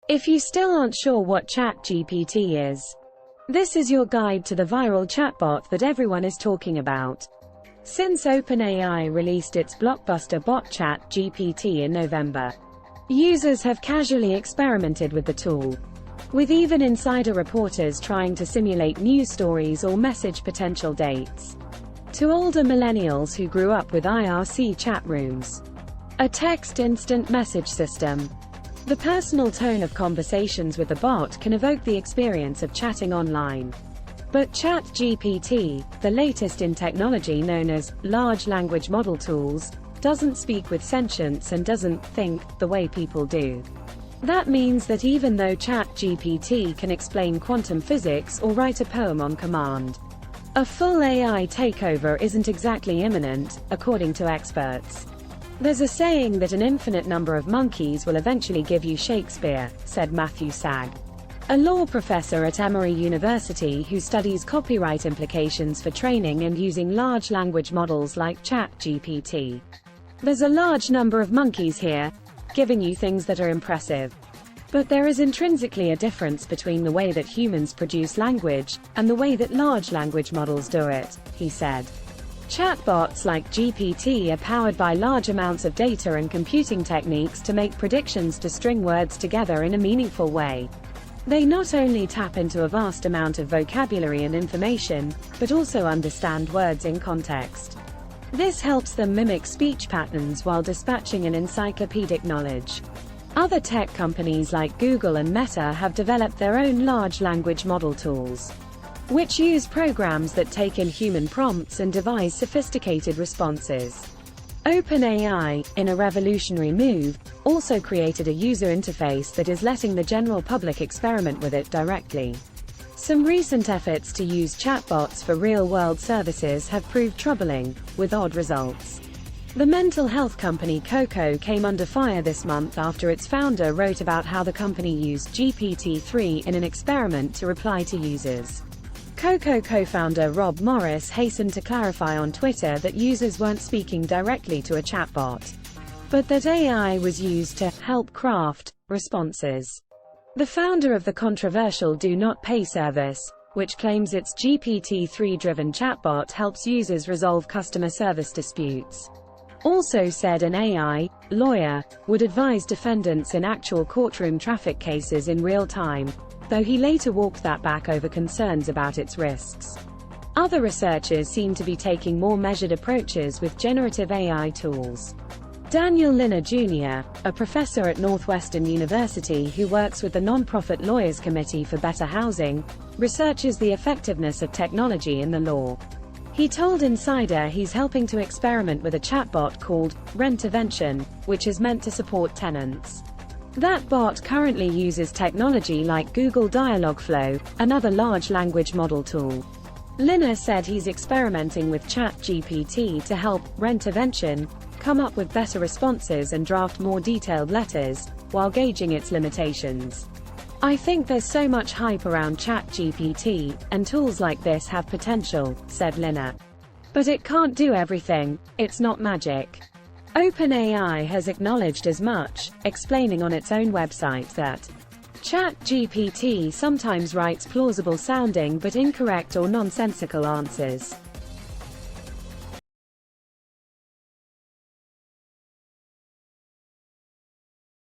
If you still aren't sure what ChatGPT is, this is your guide to the viral chatbot that everyone is talking about. Since OpenAI released its blockbuster bot ChatGPT in November, users have casually experimented with the tool, with even insider reporters trying to simulate news stories or message potential dates to older millennials who grew up with IRC chat rooms, a text instant message system. The personal tone of conversations with the bot can evoke the experience of chatting online. But ChatGPT, the latest in technology known as large language model tools, doesn't speak with sentience and doesn't think the way people do. That means that even though ChatGPT can explain quantum physics or write a poem on command, a full AI takeover isn't exactly imminent, according to experts. There's a saying that an infinite number of monkeys will eventually give you Shakespeare, said Matthew Sag, a law professor at Emory University who studies copyright implications for training and using large language models like ChatGPT. There's a large number of monkeys here, giving you things that are impressive. But there is intrinsically a difference between the way that humans produce language, and the way that large language models do it, he said. Chatbots like GPT are powered by large amounts of data and computing techniques to make predictions to string words together in a meaningful way. They not only tap into a vast amount of vocabulary and information, but also understand words in context. This helps them mimic speech patterns while dispatching an encyclopedic knowledge. Other tech companies like Google and Meta have developed their own large language model tools, which use programs that take in human prompts and devise sophisticated responses. OpenAI, in a revolutionary move, also created a user interface that is letting the general public experiment with it directly. Some recent efforts to use chatbots for real-world services have proved troubling, with odd results. The mental health company Coco came under fire this month after its founder wrote about how the company used GPT-3 in an experiment to reply to users. Coco co-founder Rob Morris hastened to clarify on Twitter that users weren't speaking directly to a chatbot, but that AI was used to help craft responses. The founder of the controversial Do Not Pay service, which claims its GPT-3-driven chatbot helps users resolve customer service disputes, also said an AI lawyer would advise defendants in actual courtroom traffic cases in real time, though he later walked that back over concerns about its risks. Other researchers seem to be taking more measured approaches with generative AI tools. Daniel Linner Jr., a professor at Northwestern University who works with the nonprofit Lawyers Committee for Better Housing, researches the effectiveness of technology in the law. He told Insider he's helping to experiment with a chatbot called Rent-A-Vention, which is meant to support tenants. That bot currently uses technology like Google Dialogflow, another large language model tool. Linner said he's experimenting with ChatGPT to help Rent-A-Vention come up with better responses and draft more detailed letters, while gauging its limitations. I think there's so much hype around ChatGPT, and tools like this have potential, said Linner. But it can't do everything, it's not magic. OpenAI has acknowledged as much, explaining on its own website that ChatGPT sometimes writes plausible-sounding but incorrect or nonsensical answers.